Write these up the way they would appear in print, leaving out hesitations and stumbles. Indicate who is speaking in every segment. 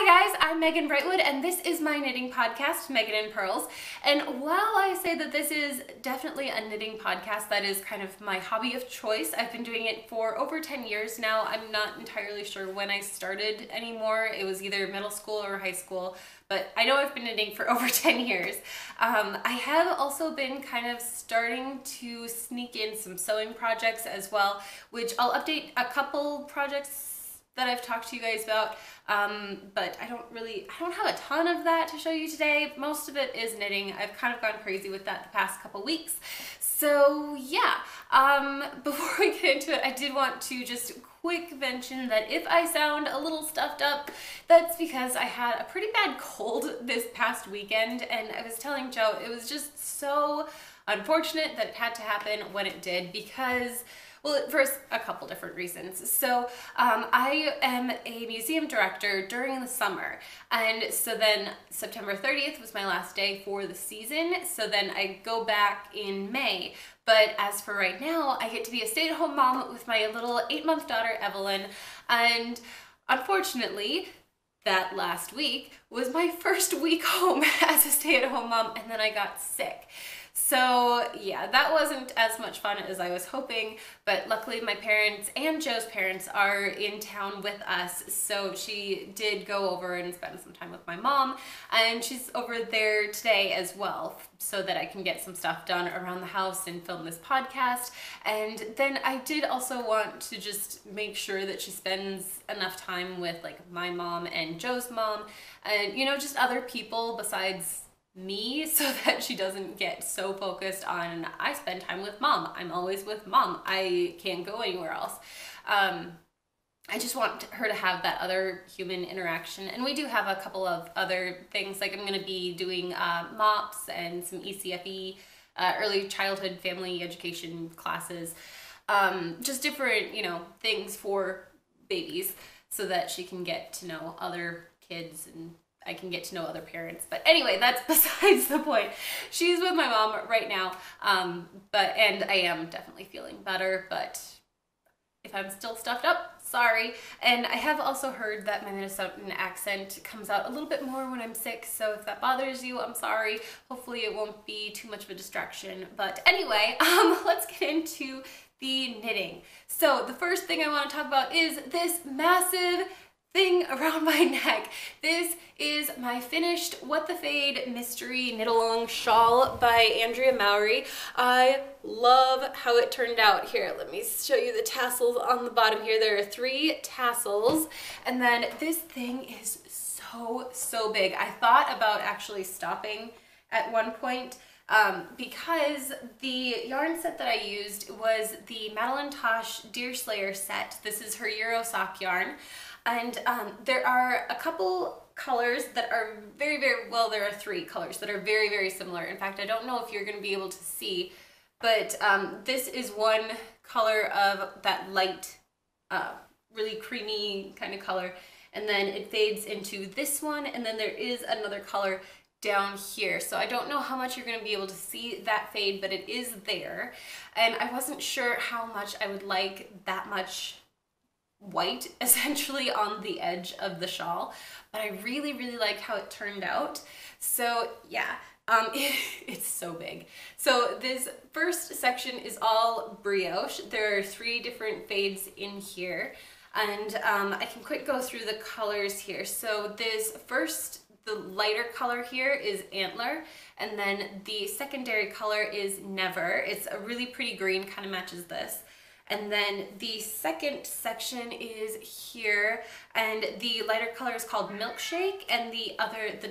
Speaker 1: Hi guys, I'm Megan Brightwood and this is my knitting podcast, Megan and Purls. And while I say that this is definitely a knitting podcast that is kind of my hobby of choice, I've been doing it for over 10 years now. I'm not entirely sure when I started anymore. It was either middle school or high school, but I know I've been knitting for over 10 years. I have also been kind of starting to sneak in some sewing projects as well, which I'll update a couple projects that I've talked to you guys about, but I don't have a ton of that to show you today. Most of it is knitting. I've kind of gone crazy with that the past couple weeks. So yeah, before we get into it, I did want to just quick mention that if I sound a little stuffed up, that's because I had a pretty bad cold this past weekend, and I was telling Joe it was just so unfortunate that it had to happen when it did because, well, for a couple different reasons. So I am a museum director during the summer, and so then September 30th was my last day for the season, so then I go back in May. But as for right now, I get to be a stay-at-home mom with my little 8-month daughter, Evelyn, and unfortunately, that last week was my first week home as a stay-at-home mom, and then I got sick. So yeah, that wasn't as much fun as I was hoping, but luckily my parents and Joe's parents are in town with us, so she did go over and spend some time with my mom, and she's over there today as well, so that I can get some stuff done around the house and film this podcast. And then I did also want to just make sure that she spends enough time with like my mom and Joe's mom, and you know, just other people besides me, so that she doesn't get so focused on, I spend time with mom, I'm always with mom, I can't go anywhere else. I just want her to have that other human interaction, and we do have a couple of other things, like I'm going to be doing MOPS and some ECFE, early childhood family education classes, just different, you know, things for babies so that she can get to know other kids and I can get to know other parents. But anyway, that's besides the point. She's with my mom right now, and I am definitely feeling better, but if I'm still stuffed up, sorry. And I have also heard that my Minnesotan accent comes out a little bit more when I'm sick, so if that bothers you, I'm sorry. Hopefully it won't be too much of a distraction. But anyway, let's get into the knitting. So the first thing I want to talk about is this massive thing around my neck. This is my finished What the Fade Mystery Knit-Along Shawl by Andrea Mowry. I love how it turned out. Here, let me show you the tassels on the bottom here. There are 3 tassels, and then this thing is so big. I thought about actually stopping at one point because the yarn set that I used was the Madeline Tosh Deerslayer set. This is her Euro sock yarn. And there are a couple colors that are very, well, there are 3 colors that are very similar. In fact, I don't know if you're going to be able to see, but this is one color of that light, really creamy kind of color, and then it fades into this one, and then there is another color down here. So I don't know how much you're going to be able to see that fade, but it is there. And I wasn't sure how much I would like that much white essentially on the edge of the shawl, but I really like how it turned out. So yeah, it's so big. So this first section is all brioche. There are 3 different fades in here, and I can quick go through the colors here. So this first, the lighter color here is Antler, and then the secondary color is Never. It's a really pretty green, kind of matches this. And then the second section is here, and the lighter color is called Milkshake, and the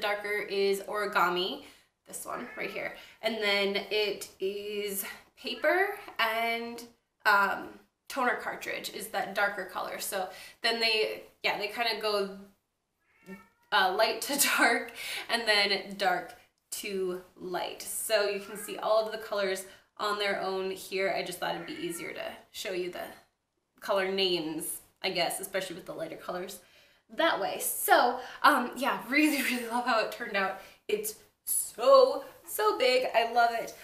Speaker 1: darker is Origami, this one right here. And then it is Paper, and Toner Cartridge is that darker color. So then they kind of go light to dark, and then dark to light. So you can see all of the colors on their own here. I just thought it'd be easier to show you the color names, I guess, especially with the lighter colors that way. So yeah, really love how it turned out. It's so big. I love it.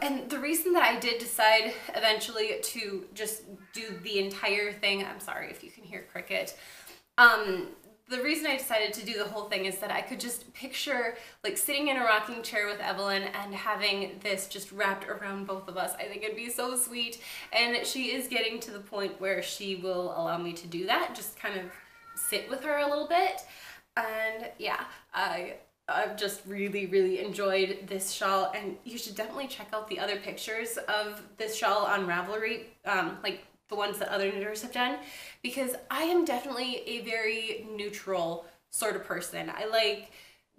Speaker 1: And the reason that I did decide eventually to just do the entire thing, I'm sorry if you can hear cricket, the reason I decided to do the whole thing is that I could just picture like sitting in a rocking chair with Evelyn and having this just wrapped around both of us. I think it'd be so sweet, and she is getting to the point where she will allow me to do that, just kind of sit with her a little bit. And yeah, I've just really enjoyed this shawl, and you should definitely check out the other pictures of this shawl on Ravelry, like the ones that other knitters have done, because I am definitely a very neutral sort of person. I like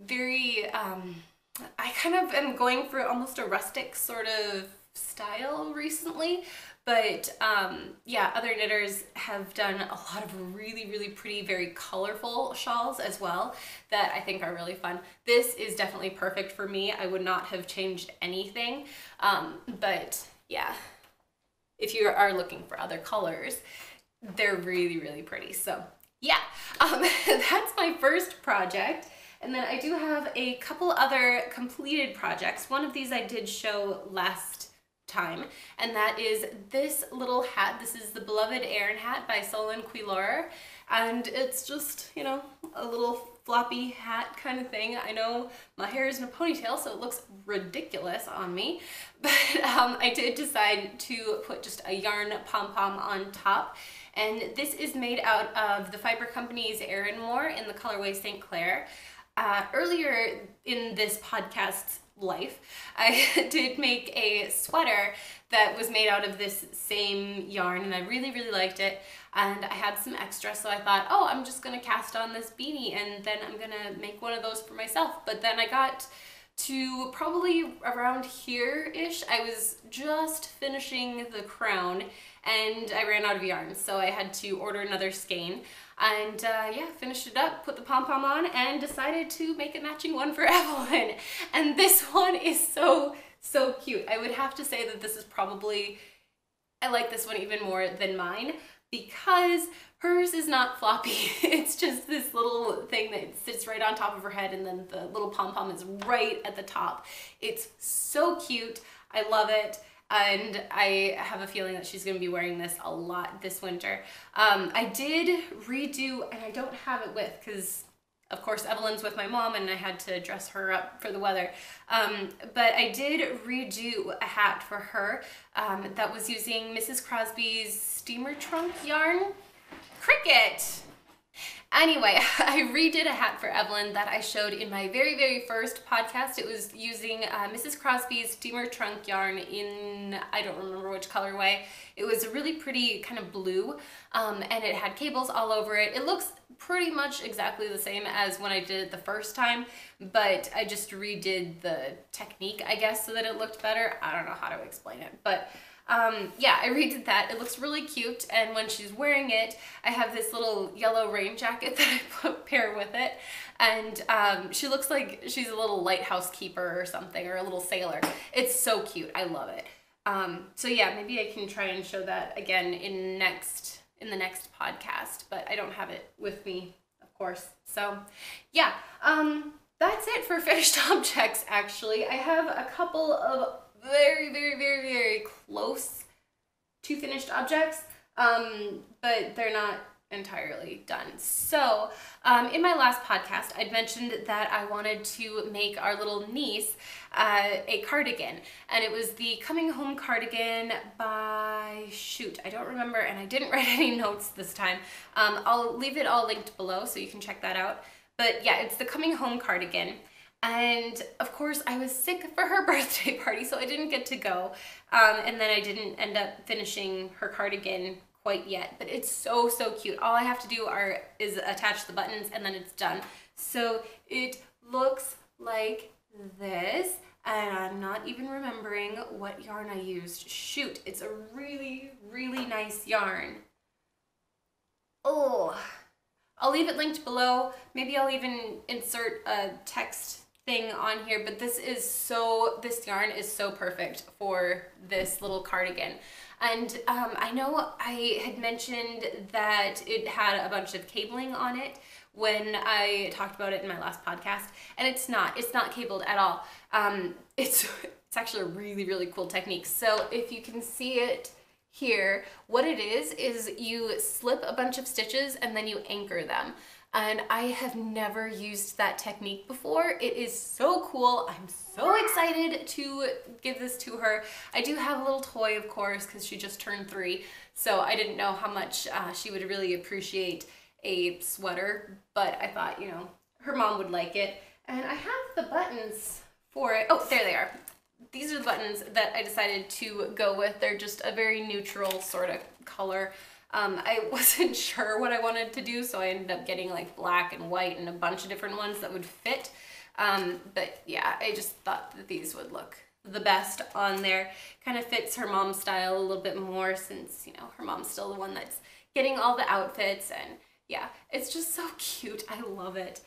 Speaker 1: very, I kind of am going for almost a rustic sort of style recently, but yeah, other knitters have done a lot of really pretty, very colorful shawls as well that I think are really fun. This is definitely perfect for me. I would not have changed anything, but yeah. If you are looking for other colors, they're really pretty. So yeah, that's my first project. And then I do have a couple other completed projects. One of these I did show last time, and that is this little hat. This is the Beloved Erin hat by Solon Quilor, and it's just, you know, a little floppy hat kind of thing. I know my hair is in a ponytail, so it looks ridiculous on me, but I did decide to put just a yarn pom-pom on top, and this is made out of the Fiber Company's Erin Moore in the colorway St. Clair. Earlier in this podcast's life, I did make a sweater that was made out of this same yarn, and I really liked it, and I had some extra, so I thought, oh, I'm just gonna cast on this beanie and then I'm gonna make one of those for myself. But then I got to probably around here-ish, I was just finishing the crown and I ran out of yarn, so I had to order another skein. And yeah, finished it up, put the pom-pom on, and decided to make a matching one for Evelyn. And this one is so cute. I would have to say that this is probably, I like this one even more than mine, because hers is not floppy. It's just this little thing that sits right on top of her head, and then the little pom-pom is right at the top. It's so cute. I love it. And I have a feeling that she's going to be wearing this a lot this winter. I did redo, and I don't have it with, because of course Evelyn's with my mom and I had to dress her up for the weather. But I did redo a hat for her that was using Mrs. Crosby's steamer trunk yarn. Cricket! Anyway, I redid a hat for Evelyn that I showed in my very first podcast. It was using Mrs. Crosby's steamer trunk yarn in, I don't remember which colorway. It was a really pretty kind of blue, and it had cables all over it. It looks pretty much exactly the same as when I did it the first time, but I just redid the technique, I guess, so that it looked better. I don't know how to explain it, but yeah, I redid that. It looks really cute, and when she's wearing it, I have this little yellow rain jacket that I pair with it, and she looks like she's a little lighthouse keeper or something, or a little sailor. It's so cute. I love it. So yeah, maybe I can try and show that again in the next podcast, but I don't have it with me, of course. So yeah, that's it for finished objects, actually. I have a couple of very close to finished objects, but they're not entirely done. So in my last podcast, I'd mentioned that I wanted to make our little niece a cardigan, and it was the Coming Home cardigan by, shoot, I don't remember, and I didn't write any notes this time. I'll leave it all linked below so you can check that out. But yeah, it's the Coming Home cardigan. And of course I was sick for her birthday party, so I didn't get to go, and then I didn't end up finishing her cardigan quite yet, but it's so cute. All I have to do is attach the buttons, and then it's done. So it looks like this, and I'm not even remembering what yarn I used. Shoot, it's a really nice yarn. Oh, I'll leave it linked below. Maybe I'll even insert a text thing on here, but this yarn is so perfect for this little cardigan. And I know I had mentioned that it had a bunch of cabling on it when I talked about it in my last podcast, and it's not cabled at all. It's actually a really cool technique. So if you can see it here, what it is you slip a bunch of stitches and then you anchor them. and I have never used that technique before. It is so cool. I'm so excited to give this to her. I do have a little toy, of course, because she just turned 3, so I didn't know how much she would really appreciate a sweater, but I thought, you know, her mom would like it. And I have the buttons for it. Oh, there they are. These are the buttons that I decided to go with. They're just a very neutral sort of color. I wasn't sure what I wanted to do, so I ended up getting like black and white and a bunch of different ones that would fit. But yeah, I just thought that these would look the best on there. Kind of fits her mom's style a little bit more since, you know, her mom's still the one that's getting all the outfits, and yeah, it's just so cute. I love it.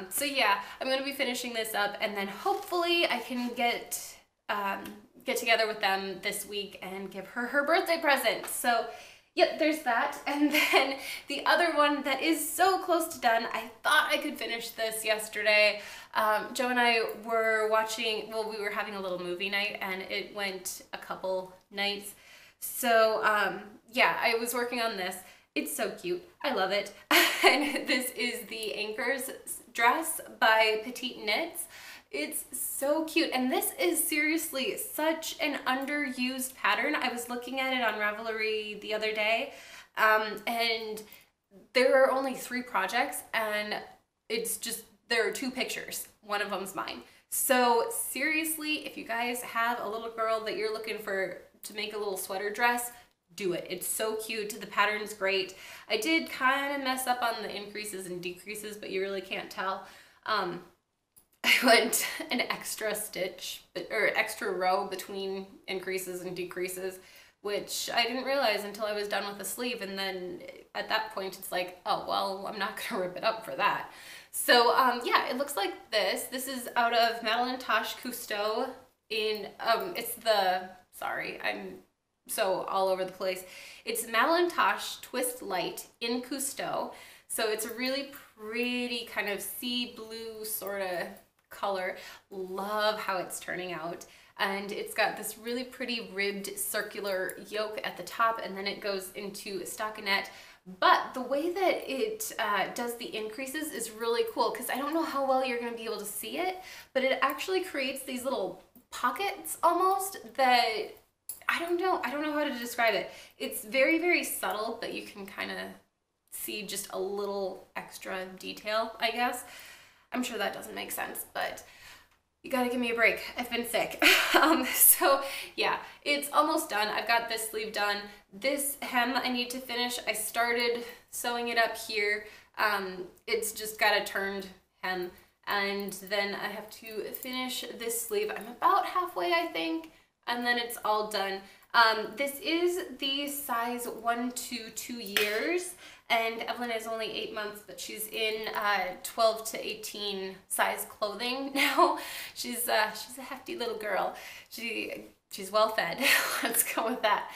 Speaker 1: So yeah, I'm going to be finishing this up, and then hopefully I can get together with them this week and give her her birthday present. So yep, there's that. And then the other one that is so close to done, I thought I could finish this yesterday. Joe and I were watching, well, we were having a little movie night, and it went a couple nights. So yeah, I was working on this. It's so cute. I love it. And this is the Anchors dress by Petite Knits. It's so cute. And this is seriously such an underused pattern. I was looking at it on Ravelry the other day, and there are only 3 projects, and it's just, there are 2 pictures. One of them's mine. So seriously, if you guys have a little girl that you're looking for to make a little sweater dress, do it. It's so cute. The pattern's great. I did kind of mess up on the increases and decreases, but you really can't tell. I went an extra stitch, or extra row between increases and decreases, which I didn't realize until I was done with the sleeve, and then at that point it's like, oh, well, I'm not gonna rip it up for that. So yeah, it looks like this. This is out of Madeleine Tosh Cousteau in, it's the, sorry, I'm so all over the place. It's Madeleine Tosh Twist Light in Cousteau. So it's a really pretty kind of sea blue sort of color. Love how it's turning out. And it's got this really pretty ribbed circular yoke at the top, and then it goes into a stockinette. But the way that it does the increases is really cool, because I don't know how well you're going to be able to see it, but it actually creates these little pockets almost that I don't know how to describe it. It's very, very subtle, but you can kind of see just a little extra detail, I guess. I'm sure that doesn't make sense, but you gotta give me a break. I've been sick. So yeah, it's almost done. I've got this sleeve done. This hem I need to finish. I started sewing it up here. It's just got a turned hem, and then I have to finish this sleeve. I'm about halfway, I think, and then it's all done. This is the size 1 to 2 years, and Evelyn is only 8 months, but she's in 12 to 18 size clothing now. She's a hefty little girl. She's well fed. Let's go with that.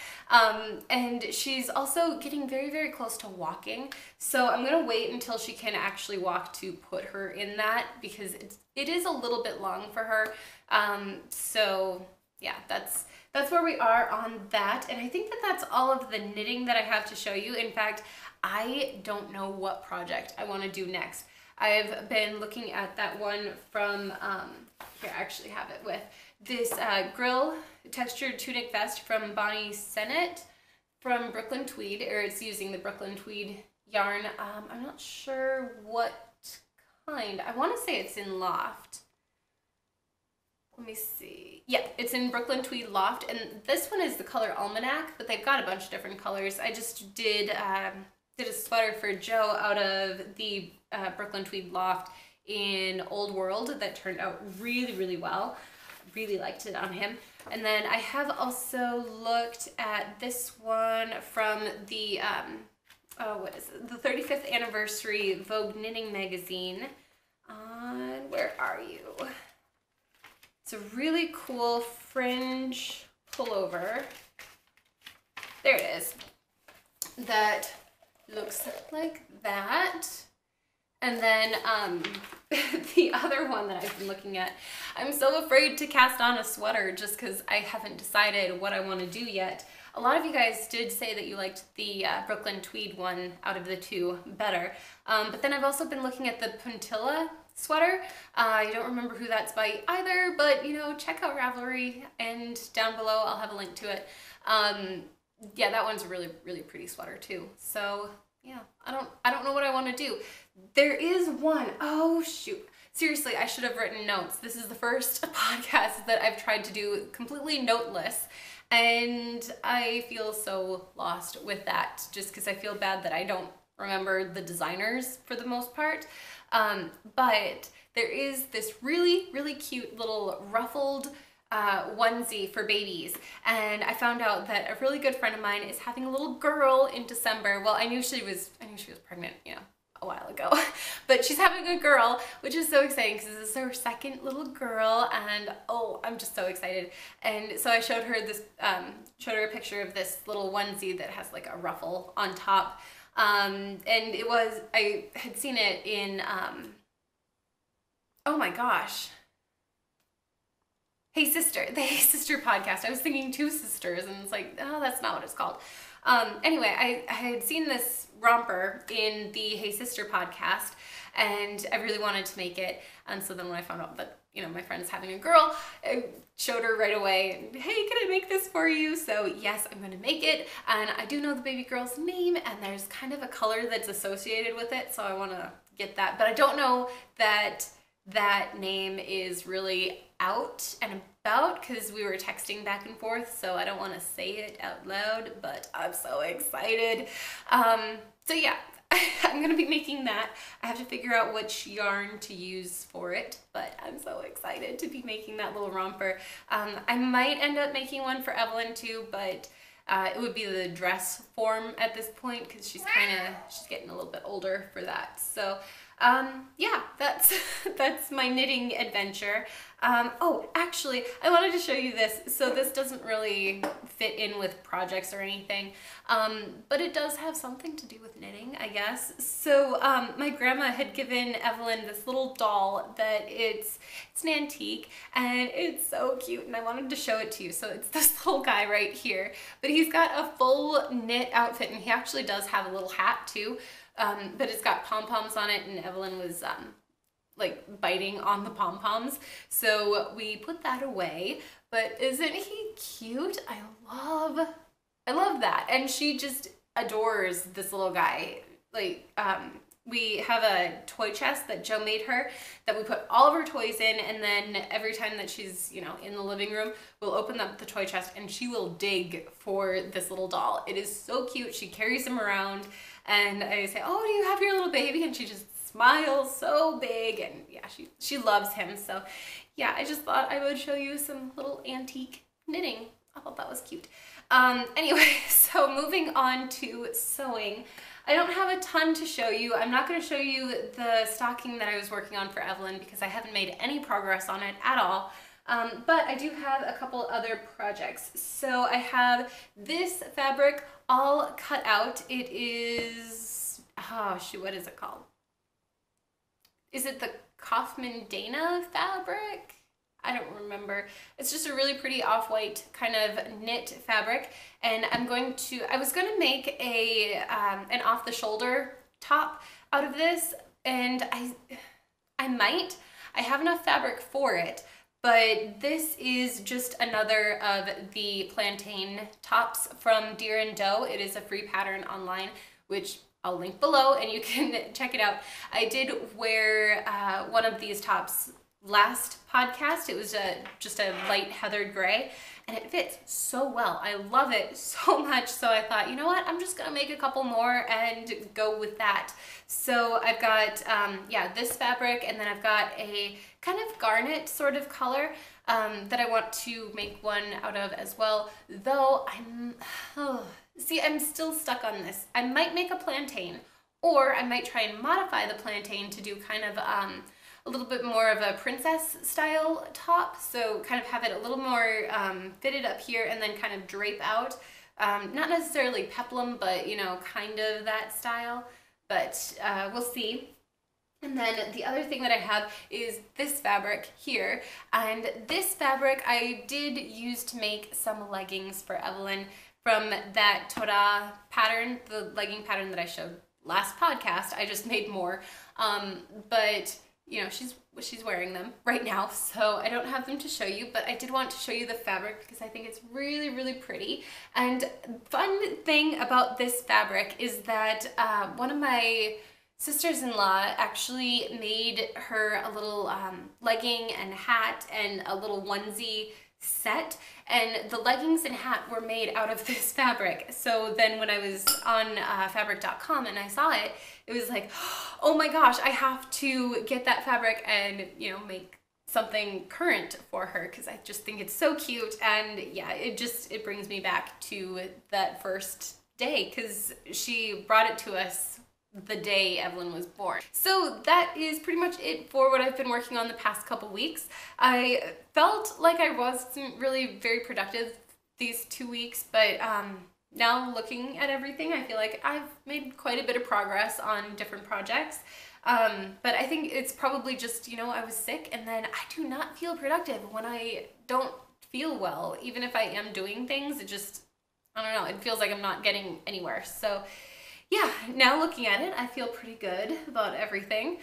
Speaker 1: And she's also getting very, very close to walking. So I'm gonna wait until she can actually walk to put her in that, because it is a little bit long for her. So yeah, that's where we are on that. And I think that that's all of the knitting that I have to show you. In fact, I don't know what project I want to do next. I've been looking at that one from, here I actually have it with, this grill textured tunic vest from Bonnie Sennett from Brooklyn Tweed, or it's using the Brooklyn Tweed yarn. I'm not sure what kind. I want to say it's in Loft. Let me see. Yeah, it's in Brooklyn Tweed Loft, and this one is the color Almanac, but they've got a bunch of different colors. I just did a sweater for Joe out of the Brooklyn Tweed Loft in Old World that turned out really, really well. Really liked it on him. And then I have also looked at this one from the, what is it? The 35th anniversary Vogue Knitting magazine. Where are you? It's a really cool fringe pullover. There it is. That looks like that. And then the other one that I've been looking at, I'm so afraid to cast on a sweater just because I haven't decided what I want to do yet. a lot of you guys did say that you liked the Brooklyn tweed one out of the two better. But then I've also been looking at the Puntilla sweater. I don't remember who that's by either, but you know, check out Ravelry, and down below I'll have a link to it. Yeah, that one's a really, really pretty sweater too. So yeah, I don't know what I want to do. There is one, oh shoot. Seriously, I should have written notes. This is the first podcast that I've tried to do completely noteless, and I feel so lost with that just because I feel bad that I don't remember the designers for the most part. But there is this really, really cute little ruffled onesie for babies, and I found out that a really good friend of mine is having a little girl in December. Well, I knew she was pregnant, you know, a while ago, but she's having a girl, which is so exciting because this is her second little girl, and oh, I'm just so excited. And so I showed her this, showed her a picture of this little onesie that has like a ruffle on top, and I had seen it in, oh my gosh, Hey Sister, the Hey Sister podcast. I was thinking Two Sisters, and it's like, oh, that's not what it's called. Anyway, I had seen this romper in the Hey Sister podcast, and I really wanted to make it. And so then when I found out that, you know, my friend's having a girl, I showed her right away, hey, can I make this for you? So yes, I'm going to make it. And I do know the baby girl's name, and there's kind of a color that's associated with it, so I want to get that. But I don't know that that name is really out and about because we were texting back and forth, so I don't want to say it out loud, but I'm so excited. So yeah, I'm gonna be making that. I have to figure out which yarn to use for it, but I'm so excited to be making that little romper. I might end up making one for Evelyn too, but it would be the dress form at this point because she's getting a little bit older for that. So yeah, that's my knitting adventure. Oh, actually, I wanted to show you this. So this doesn't really fit in with projects or anything, but it does have something to do with knitting, I guess. So my grandma had given Evelyn this little doll that it's an antique, and it's so cute, and I wanted to show it to you. So it's this little guy right here, but he's got a full knit outfit, and he actually does have a little hat too. But it's got pom-poms on it, and Evelyn was like biting on the pom-poms, so we put that away. But isn't he cute? I love that, and she just adores this little guy. Like we have a toy chest that Joe made her that we put all of her toys in, and then every time that she's, you know, in the living room, we'll open up the toy chest and she will dig for this little doll. It is so cute. She carries him around, and I say, oh, do you have your little baby? And she just smiles so big, and yeah, she loves him. So yeah, I just thought I would show you some little antique knitting. I thought that was cute. Anyway, so moving on to sewing. I don't have a ton to show you. I'm not going to show you the stocking that I was working on for Evelyn because I haven't made any progress on it at all. But I do have a couple other projects. So I have this fabric all cut out. It is, oh shoot, what is it called? Is it the Kaufman Dana fabric? I don't remember. It's just a really pretty off-white kind of knit fabric, and I was going to make a an off-the-shoulder top out of this, and I have enough fabric for it, but this is just another of the plantain tops from Deer and Doe. It is a free pattern online, which I'll link below and you can check it out. I did wear one of these tops last podcast. It was just a light heathered gray, and it fits so well. I love it so much, so I thought, you know what, I'm just gonna make a couple more and go with that. So I've got yeah, this fabric, and then I've got a kind of garnet sort of color that I want to make one out of as well, though I'm still stuck on this. I might make a plantain, or I might try and modify the plantain to do kind of a little bit more of a princess style top, so kind of have it a little more fitted up here and then kind of drape out. Not necessarily peplum, but you know, kind of that style, but we'll see. And then the other thing that I have is this fabric here, and this fabric I did use to make some leggings for Evelyn from that Toda pattern, the legging pattern that I showed last podcast. I just made more, but you know, she's wearing them right now, so I don't have them to show you, but I did want to show you the fabric because I think it's really, really pretty. And fun thing about this fabric is that one of my sisters-in-law actually made her a little legging and hat and a little onesie set, and the leggings and hat were made out of this fabric. So then when I was on fabric.com and I saw it, it was like, oh my gosh, I have to get that fabric and, you know, make something current for her because I just think it's so cute. And yeah, it brings me back to that first day because she brought it to us the day Evelyn was born. So that is pretty much it for what I've been working on the past couple weeks. I felt like I wasn't really very productive these 2 weeks, but now looking at everything, I feel like I've made quite a bit of progress on different projects. But I think it's probably just, you know, I was sick, and then I do not feel productive when I don't feel well. Even if I am doing things, it just, I don't know, it feels like I'm not getting anywhere. So yeah, now looking at it, I feel pretty good about everything.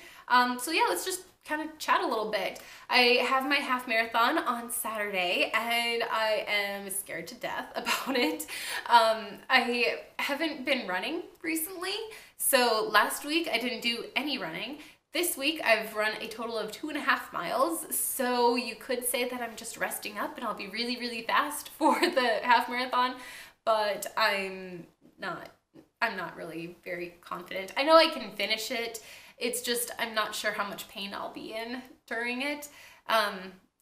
Speaker 1: So yeah, let's just kind of chat a little bit. I have my half marathon on Saturday and I am scared to death about it. I haven't been running recently. So last week I didn't do any running. This week I've run a total of 2.5 miles. So you could say that I'm just resting up and I'll be really, really fast for the half marathon, but I'm not really very confident. I know I can finish it. It's just I'm not sure how much pain I'll be in during it.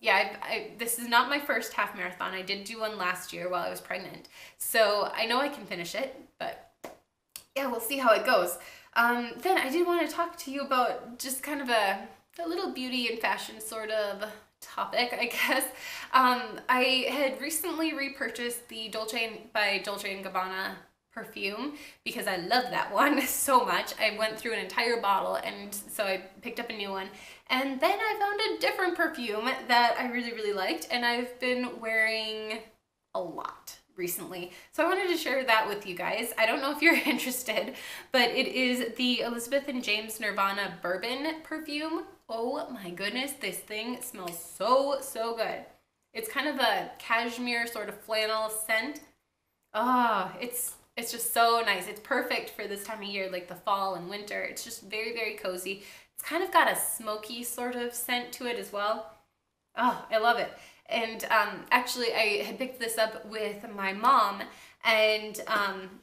Speaker 1: Yeah, this is not my first half marathon. I did do one last year while I was pregnant. So I know I can finish it, but yeah, we'll see how it goes. Then I did want to talk to you about just kind of a little beauty and fashion sort of topic, I guess. I had recently repurchased the Dolce by Dolce & Gabbana perfume because I love that one so much. I went through an entire bottle, and so I picked up a new one. And then I found a different perfume that I really, really liked, and I've been wearing a lot recently. So I wanted to share that with you guys. I don't know if you're interested, but it is the Elizabeth and James Nirvana Bourbon perfume. Oh my goodness, this thing smells so, so good. It's kind of a cashmere sort of flannel scent. Oh, it's just so nice. It's perfect for this time of year, like the fall and winter. It's just very, very cozy. It's kind of got a smoky sort of scent to it as well. Oh, I love it. And actually, I had picked this up with my mom, and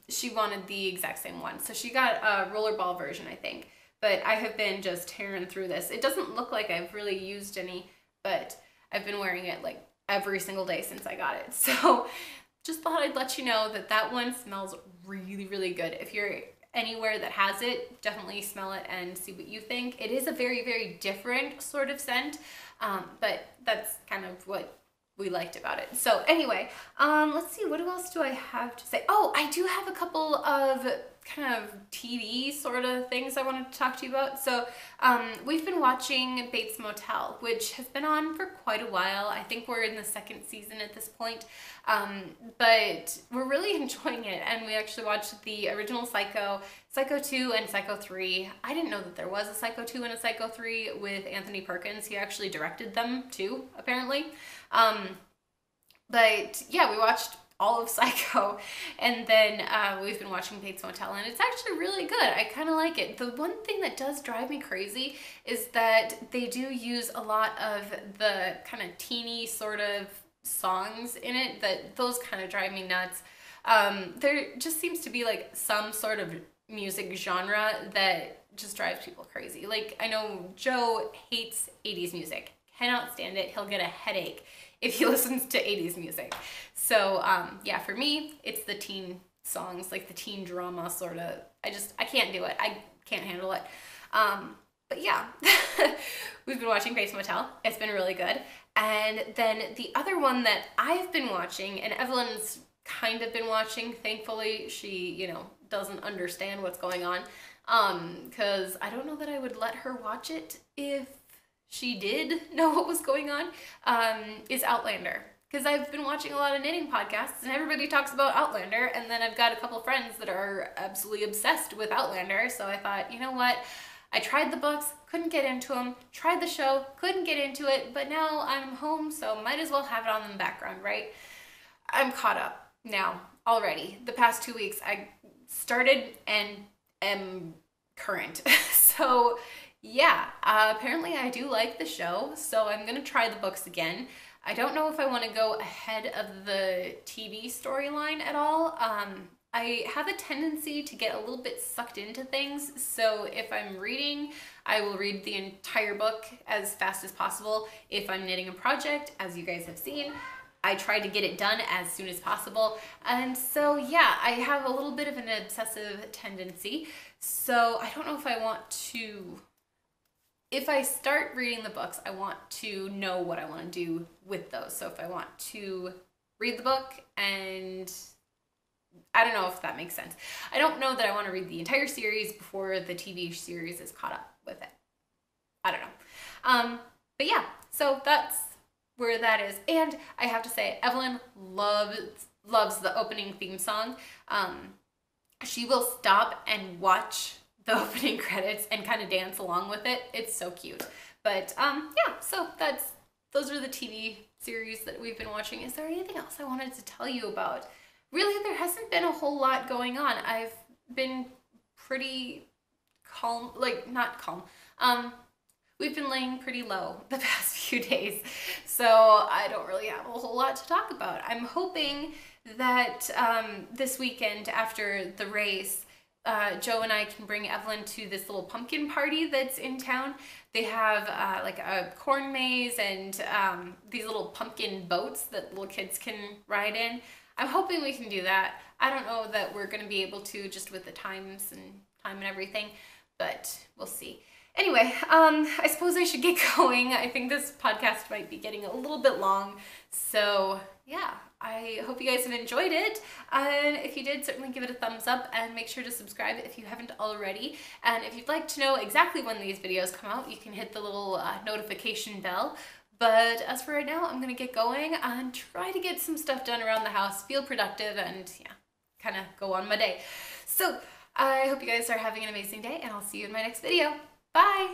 Speaker 1: she wanted the exact same one. So she got a rollerball version, I think. But I have been just tearing through this. It doesn't look like I've really used any, but I've been wearing it like every single day since I got it. So just thought I'd let you know that that one smells really, really good. If you're anywhere that has it, definitely smell it and see what you think. It is a very, very different sort of scent, but that's kind of what we liked about it. So anyway, let's see, what else do I have to say? Oh, I do have a couple of kind of TV sort of things I wanted to talk to you about. So we've been watching Bates Motel, which has been on for quite a while. I think we're in the 2nd season at this point, but we're really enjoying it. And we actually watched the original Psycho, Psycho 2, and Psycho 3. I didn't know that there was a Psycho 2 and a Psycho 3 with Anthony Perkins. He actually directed them too, apparently. But yeah, we watched all of Psycho, and then we've been watching Bates Motel, and it's actually really good. I kind of like it. The one thing that does drive me crazy is that they do use a lot of the kind of teeny sort of songs in it, that those kind of drive me nuts. There just seems to be like some sort of music genre that just drives people crazy. Like, I know Joe hates 80s music, cannot stand it. He'll get a headache if he listens to 80s music. So yeah, for me, it's the teen songs, like the teen drama sort of. I can't do it. I can't handle it. But yeah, we've been watching Bates Motel. It's been really good. And then the other one that I've been watching, and Evelyn's kind of been watching, thankfully, she, you know, doesn't understand what's going on, because I don't know that I would let her watch it if she did know what was going on, is Outlander. because I've been watching a lot of knitting podcasts and everybody talks about Outlander, and then I've got a couple friends that are absolutely obsessed with Outlander, so I thought, you know what, I tried the books, couldn't get into them, tried the show, couldn't get into it, but now I'm home, so might as well have it on in the background, right? I'm caught up now already. The past 2 weeks I started and am current. So yeah, apparently I do like the show, so I'm gonna try the books again. I don't know if I want to go ahead of the TV storyline at all. I have a tendency to get a little bit sucked into things, so if I'm reading, I will read the entire book as fast as possible. If I'm knitting a project, as you guys have seen, I try to get it done as soon as possible. And so yeah, I have a little bit of an obsessive tendency, so I don't know if I want to... If I start reading the books, I want to know what I want to do with those. So if I want to read the book and I don't know if that makes sense. I don't know that I want to read the entire series before the TV series is caught up with it. I don't know. But yeah, so that's where that is. And I have to say, Evelyn loves the opening theme song. She will stop and watch the opening credits and kind of dance along with it. It's so cute. But yeah, so those are the TV series that we've been watching. Is there anything else I wanted to tell you about? Really, there hasn't been a whole lot going on. I've been pretty calm, like not calm. We've been laying pretty low the past few days, so I don't really have a whole lot to talk about. I'm hoping that this weekend after the race, Joe and I can bring Evelyn to this little pumpkin party that's in town. They have like a corn maze and these little pumpkin boats that little kids can ride in. I'm hoping we can do that. I don't know that we're going to be able to just with the time and everything, but we'll see. Anyway, I suppose I should get going. I think this podcast might be getting a little bit long, so yeah. I hope you guys have enjoyed it, and if you did, certainly give it a thumbs up and make sure to subscribe if you haven't already. And if you'd like to know exactly when these videos come out, you can hit the little notification bell. But as for right now, I'm gonna get going and try to get some stuff done around the house, feel productive, and yeah, kind of go on my day. So I hope you guys are having an amazing day, and I'll see you in my next video. Bye!